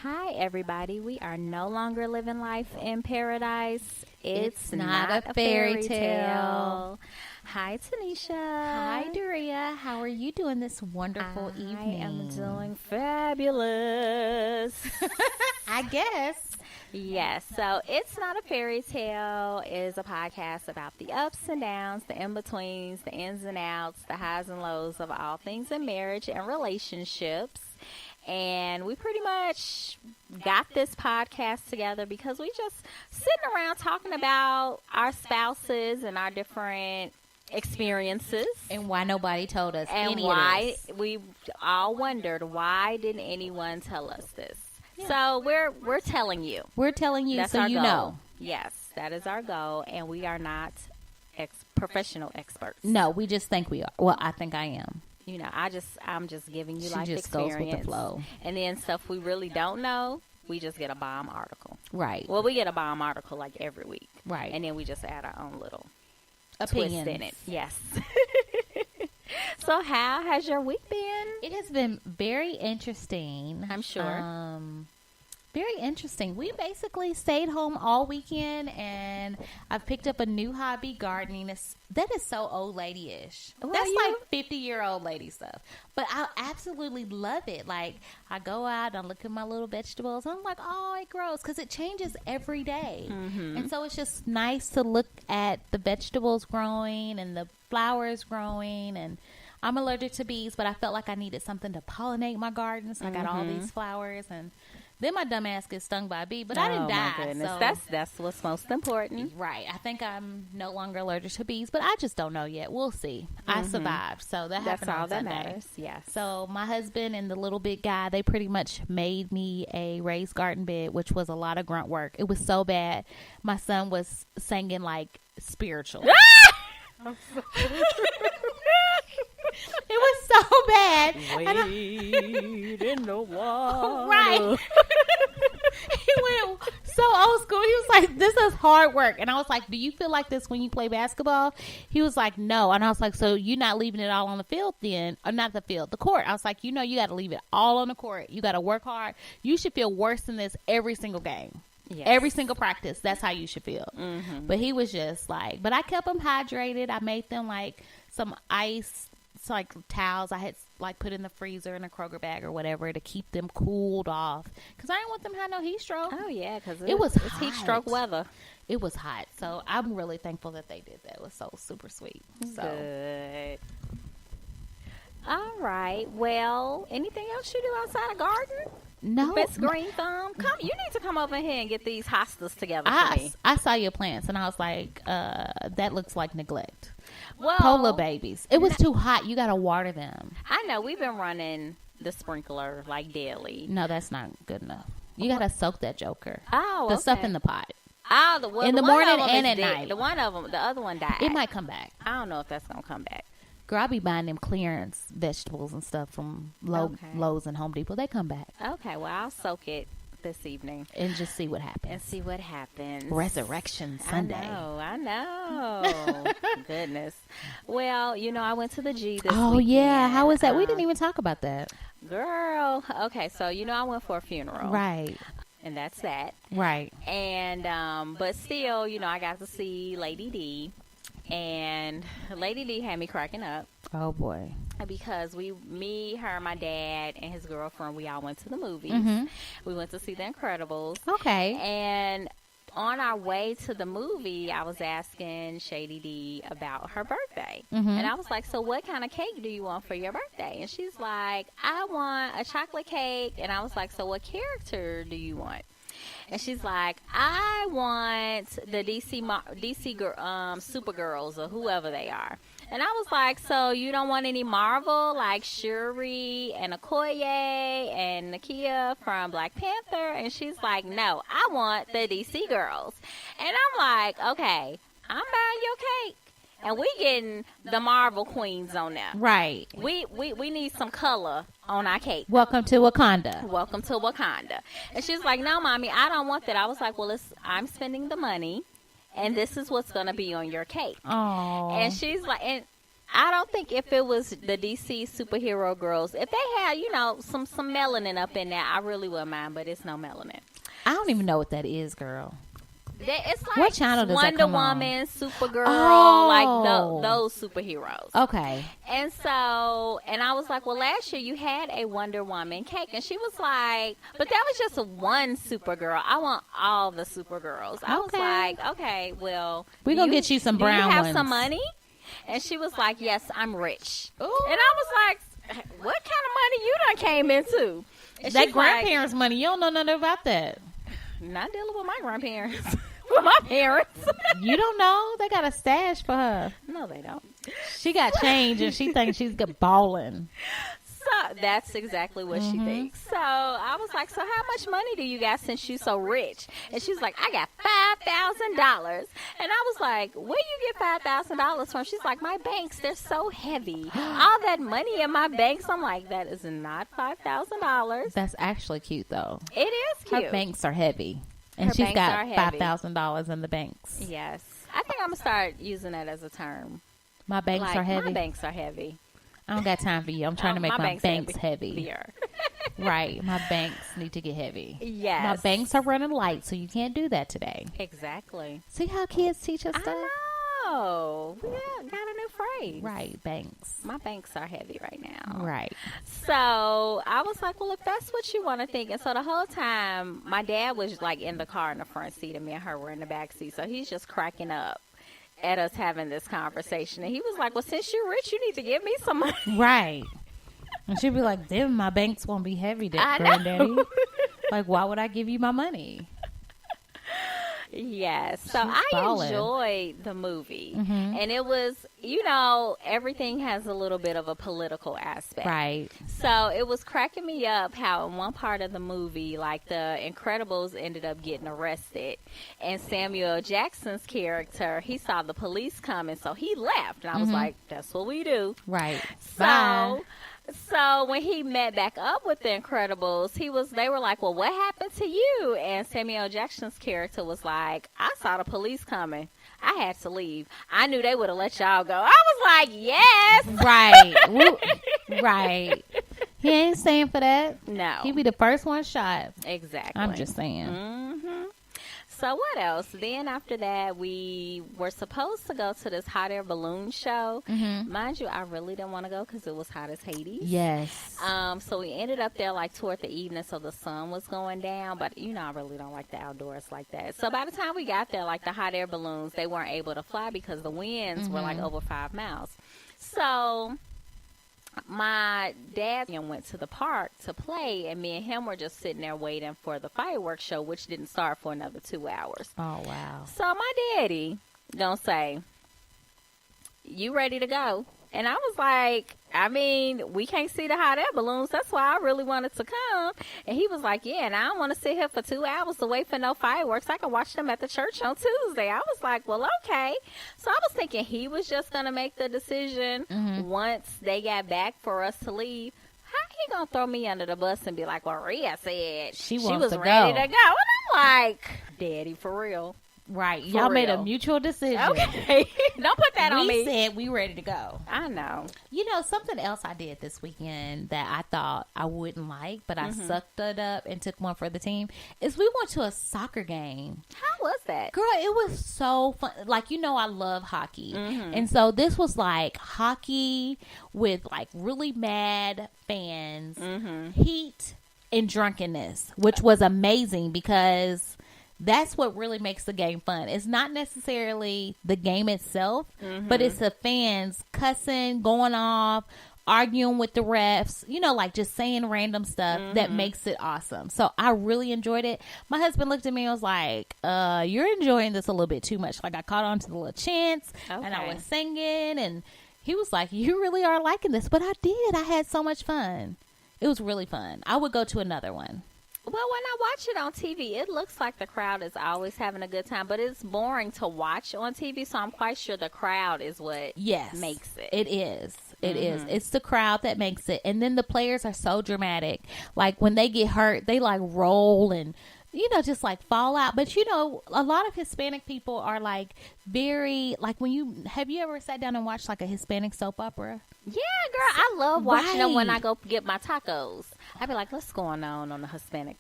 Hi, everybody. We are no longer living life in paradise. It's not a fairy tale. Hi, Tanisha. Hi, Doria. How are you doing this wonderful evening? I am doing fabulous. I guess. Yes, so It's Not a Fairy Tale is a podcast about the ups and downs, the in-betweens, the ins and outs, the highs and lows of all things in marriage and relationships. And we pretty much got this podcast together because we just sitting around talking about our spouses and our different experiences. And why nobody told us and any why of this. We all wondered, why didn't anyone tell us this? Yeah. So we're telling you. We're telling you. That's so our you goal. know. Yes, that is our goal, and we are not professional experts. No, we just think we are. Well, I think I am. You know, I'm just giving you She life just experience. goes with the flow. And then stuff we really don't know, we just get a bomb article. Right. Well, we get a bomb article like every week. Right. And then we just add our own little Opinions. twist in it. Yes. So how has your week been? It has been very interesting. I'm sure. Very interesting. We basically stayed home all weekend, and I've picked up a new hobby, gardening. That is so old lady-ish. Well, That's like 50-year-old lady stuff. But I absolutely love it. Like, I go out and look at my little vegetables, and I'm like, oh, it grows, because it changes every day. Mm-hmm. And so it's just nice to look at the vegetables growing and the flowers growing. And I'm allergic to bees, but I felt like I needed something to pollinate my garden, so I got all these flowers. And then my dumb ass gets stung by a bee, but I didn't die. My goodness. So. That's what's most important. Right. I think I'm no longer allergic to bees, but I just don't know yet. We'll see. I survived, so that happened That's all on that Sunday. matters. Yes. So my husband and the little big guy, they pretty much made me a raised garden bed, which was a lot of grunt work. It was so bad. My son was singing like spiritual. It was so bad. Wade in the water. Right. He went so old school. He was like, this is hard work. And I was like, do you feel like this when you play basketball? He was like, no. And I was like, so you're not leaving it all on the field then? Or not the field, the court. I was like, you got to leave it all on the court. You got to work hard. You should feel worse than this every single game. Yes. Every single practice. That's how you should feel. Mm-hmm. But he was just like, but I kept them hydrated. I made them like some ice, like towels I had like put in the freezer in a Kroger bag or whatever to keep them cooled off, because I didn't want them to have no heat stroke. Oh yeah, because it was it's hot. Heat stroke weather. It was hot, so I'm really thankful that they did that. It was so super sweet. So good. All right. Well, anything else you do outside of garden? No, Miss Green Thumb, you need to come over here and get these hostas together for me. I saw your plants and I was like, that looks like neglect. Well, Polar babies. It was too hot. You got to water them. I know. We've been running the sprinkler like daily. No, that's not good enough. You got to soak that joker. Oh, the okay. stuff in the pot. Oh, in the morning and at night. The other one died. It might come back. I don't know if that's gonna come back. Girl, I be buying them clearance vegetables and stuff from Lowe's and Home Depot. They come back. Okay, well, I'll soak it this evening. And just see what happens. Resurrection Sunday. I know. Goodness. Well, I went to the G this weekend. Oh, yeah. How was that? We didn't even talk about that. Girl. Okay, so, I went for a funeral. Right. And that's that. Right. And, but still, I got to see Lady D. And Lady D had me cracking up. Oh, boy. Because me, her, my dad, and his girlfriend, we all went to the movies. Mm-hmm. We went to see The Incredibles. Okay. And on our way to the movie, I was asking Shady D about her birthday. Mm-hmm. And I was like, so what kind of cake do you want for your birthday? And she's like, I want a chocolate cake. And I was like, so what character do you want? And she's like, I want the DC Supergirls or whoever they are. And I was like, so you don't want any Marvel like Shuri and Okoye and Nakia from Black Panther? And she's like, no, I want the DC girls. And I'm like, okay, I'm buying your cake. And we getting the Marvel queens on there. Right. We need some color on our cake. Welcome to Wakanda. Welcome to Wakanda. And she's like, no, Mommy, I don't want that. I was like, well, I'm spending the money, and this is what's going to be on your cake. Oh. And she's like, and I don't think if it was the DC superhero girls, if they had, some melanin up in there, I really wouldn't mind, but it's no melanin. I don't even know what that is, girl. It's like what channel does Wonder that come Woman, on? Supergirl, like those superheroes. Okay. And I was like, well, last year you had a Wonder Woman cake. And she was like, but that was just one Supergirl. I want all the Supergirls. I was like, okay, well. We're going to get you some brown ones. Do you have some money? And she was like, yes, I'm rich. Ooh. And I was like, what kind of money you done came into? And that grandparents' money. You don't know nothing about that. Not dealing with my grandparents. With my parents. You don't know? They got a stash for her. No, they don't. She got change and she thinks she's balling. So that's exactly what she thinks. So I was like, so how much money do you got since you so rich? And she's like, I got $5,000. And I was like, where you get $5,000 from? She's like, my banks, they're so heavy. All that money in my banks. I'm like, that is not $5,000. That's actually cute, though. It is cute. Her banks are heavy. And she's got $5,000 in the banks. Yes. I think I'm going to start using that as a term. My banks are heavy? My banks are heavy. I don't got time for you. I'm trying to make my banks heavy. Right. My banks need to get heavy. Yes. My banks are running light, so you can't do that today. Exactly. See how kids teach us stuff? I know. Yeah, got a new phrase. Right. Banks. My banks are heavy right now. Right. So I was like, well, if that's what you want to think. And so the whole time, my dad was like in the car in the front seat and me and her were in the back seat. So he's just cracking up at us having this conversation. And he was like, well, since you're rich, you need to give me some money. Right. And she'd be like, then my banks won't be heavy, Granddaddy. Like, why would I give you my money? Yes. So I enjoyed the movie. And it was, everything has a little bit of a political aspect. Right. So it was cracking me up how in one part of the movie, like the Incredibles ended up getting arrested. And Samuel Jackson's character, he saw the police coming, so he left. And I was like, that's what we do. Right. So when he met back up with the Incredibles, they were like, well, what happened to you? And Samuel Jackson's character was like, I saw the police coming. I had to leave. I knew they would have let y'all go. I was like, yes. Right. Right. He ain't staying for that. No. He'd be the first one shot. Exactly. I'm just saying. So what else? Then after that, we were supposed to go to this hot air balloon show. Mind you, I really didn't want to go because it was hot as Hades. Yes. So we ended up there like toward the evening, so the sun was going down. But I really don't like the outdoors like that. So by the time we got there, like the hot air balloons, they weren't able to fly because the winds were like over 5 miles. So my dad went to the park to play, and me and him were just sitting there waiting for the fireworks show, which didn't start for another 2 hours. Oh, wow. So my daddy gonna say, you ready to go? And I was like, we can't see the hot air balloons. That's why I really wanted to come. And he was like, yeah, and I don't want to sit here for 2 hours to wait for no fireworks. I can watch them at the church on Tuesday. I was like, well, okay. So I was thinking he was just going to make the decision once they got back for us to leave. How he going to throw me under the bus and be like, well, Rhea said she was ready to go. And I'm like, Daddy, for real. Right. Y'all made a mutual decision. Okay. Don't put that on me. We said we ready to go. I know. Something else I did this weekend that I thought I wouldn't like, but I sucked it up and took one for the team, is we went to a soccer game. How was that? Girl, it was so fun. Like, I love hockey. And so this was like hockey with like really mad fans, heat and drunkenness, which was amazing because that's what really makes the game fun. It's not necessarily the game itself, but it's the fans cussing, going off, arguing with the refs, like just saying random stuff that makes it awesome. So I really enjoyed it. My husband looked at me and was like, you're enjoying this a little bit too much. Like I caught on to the little chants and I was singing, and he was like, you really are liking this. But I did. I had so much fun. It was really fun. I would go to another one. Well, when I watch it on TV, it looks like the crowd is always having a good time, but it's boring to watch on TV, so I'm quite sure the crowd is what makes it. It is. It is. It's the crowd that makes it. And then the players are so dramatic. Like, when they get hurt, they, like, roll and just like fallout. But a lot of Hispanic people are like very like have you ever sat down and watched like a Hispanic soap opera? Yeah, girl, I love watching them when I go get my tacos. I'd be like, what's going on the Hispanic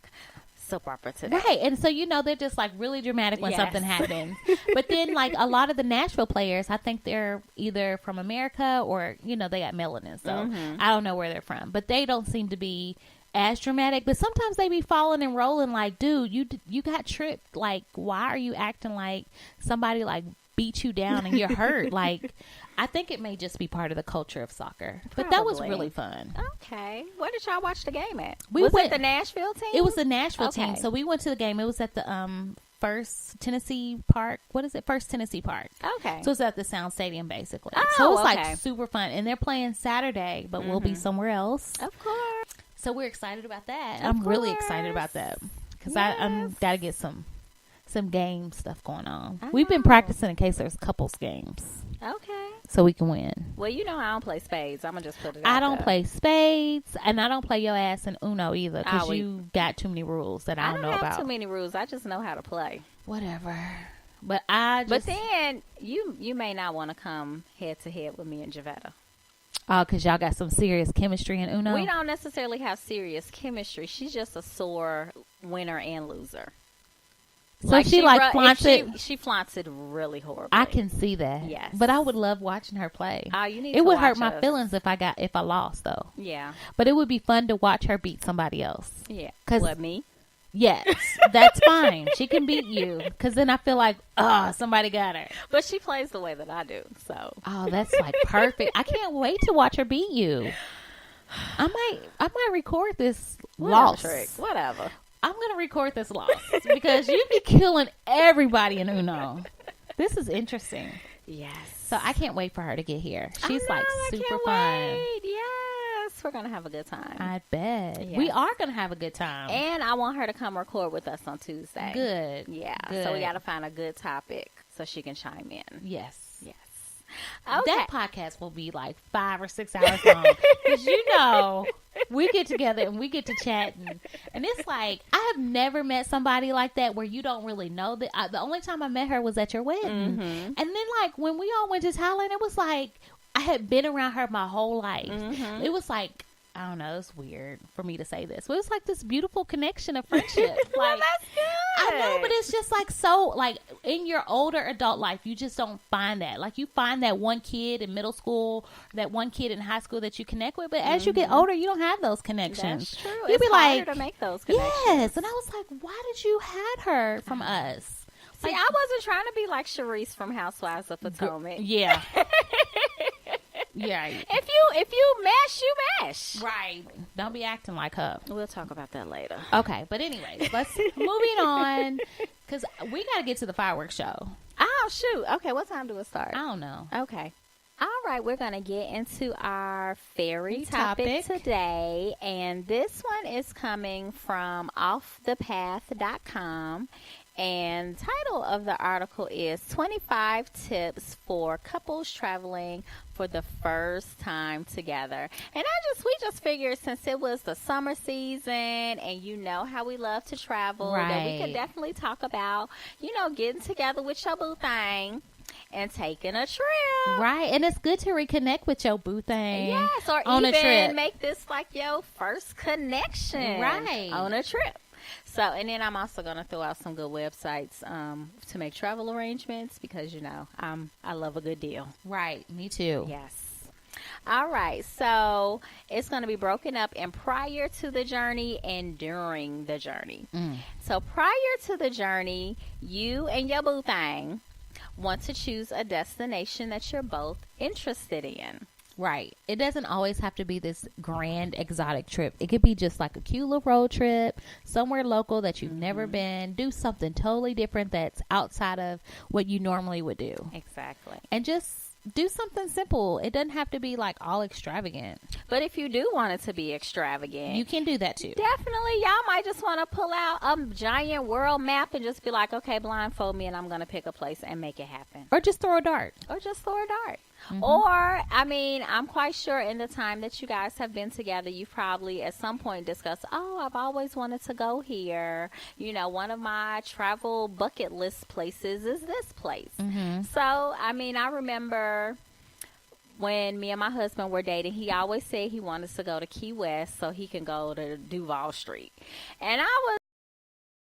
soap opera today? Right, and so they're just like really dramatic when something happens. But then like a lot of the Nashville players, I think they're either from America or they got melanin, so I don't know where they're from, but they don't seem to be as dramatic. But sometimes they be falling and rolling like, dude, you got tripped. Like, why are you acting like somebody like beat you down and you're hurt? Like, I think it may just be part of the culture of soccer. But that was really fun. Okay. Where did y'all watch the game at? Was it the Nashville team? It was the Nashville team. So we went to the game. It was at the First Tennessee Park. What is it? First Tennessee Park. Okay. So it's at the Sound Stadium, basically. Oh, so it was like super fun. And they're playing Saturday, but we'll be somewhere else. Of course. So we're excited about that. I'm really excited about that. Because I'm got to get some game stuff going on. We've been practicing in case there's couples games. Okay. So we can win. Well, I don't play spades. I'm going to just put it out I don't play spades, and I don't play your ass in Uno either, because you got too many rules that I don't know about. I don't have too many rules. I just know how to play. Whatever. But then, you may not want to come head-to-head with me and Javetta. Oh, because y'all got some serious chemistry in Uno? We don't necessarily have serious chemistry. She's just a sore winner and loser. So she flaunts it. She flaunts it really horribly. I can see that. Yes, but I would love watching her play. Oh, you need. It would hurt my feelings if I lost though. Yeah, but it would be fun to watch her beat somebody else. Yeah, me? Yes, that's fine. She can beat you, because then I feel like somebody got her. But she plays the way that I do, so that's like perfect. I can't wait to watch her beat you. I might record this loss. Whatever. I'm going to record this loss because you be killing everybody in Uno. This is interesting. Yes. So I can't wait for her to get here. She's super fun. Wait. Yes. We're going to have a good time. I bet. Yes. We are going to have a good time. And I want her to come record with us on Tuesday. Good. Yeah. Good. So we got to find a good topic so she can chime in. Yes. Okay. That podcast will be like 5 or 6 hours long. Because we get together and we get to chat. And it's like, I have never met somebody like that where you don't really know. The only time I met her was at your wedding. And then like when we all went to Thailand, it was like I had been around her my whole life. It was like, I don't know, it's weird for me to say this, but it's like this beautiful connection of friendship. Well, that's good. I know, but it's just like so, like in your older adult life, you just don't find that. Like you find that one kid in middle school, that one kid in high school that you connect with, but as you get older, you don't have those connections. That's true. You'd it's be harder like, to make those connections. Yes, and I was like, why did you hide her from us? See, I wasn't trying to be like Sharice from Housewives of Potomac. Yeah. Yeah. If you mesh, you mesh. Right. Don't be acting like her. We'll talk about that later. Okay, but anyways, let's moving on, because we got to get to the fireworks show. Oh, shoot. Okay, what time do it start? I don't know. Okay. All right, we're going to get into our fairy topic today, and this one is coming from offthepath.com. And title of the article is 25 Tips for Couples Traveling for the First Time Together. And we just figured, since it was the summer season and you know how we love to travel, that we could definitely talk about, getting together with your boo thing and taking a trip. Right. And it's good to reconnect with your boo thing. Yes, or on even a trip. make this like your first connection. Right. On a trip. So, and then I'm also going to throw out some good websites to make travel arrangements, because, I love a good deal. Right. Me too. Yes. All right. So it's going to be broken up in prior to the journey and during the journey. So prior to the journey, you and your boo thing want to choose a destination that you're both interested in. Right. It doesn't always have to be this grand exotic trip. It could be just like a cute little road trip, somewhere local that you've never been. Do something totally different that's outside of what you normally would do. Exactly. And just do something simple. It doesn't have to be like all extravagant. But if you do want it to be extravagant, you can do that too. Definitely. Y'all might just want to pull out a giant world map and just be like, okay, blindfold me and I'm going to pick a place and make it happen. Or just throw a dart. Or, I mean, I'm quite sure in the time that you guys have been together, you've probably at some point discussed, oh, I've always wanted to go here. You know, one of my travel bucket list places is this place. So, I mean, I remember when me and my husband were dating, he always said he wanted to go to Key West so he can go to Duval Street. And I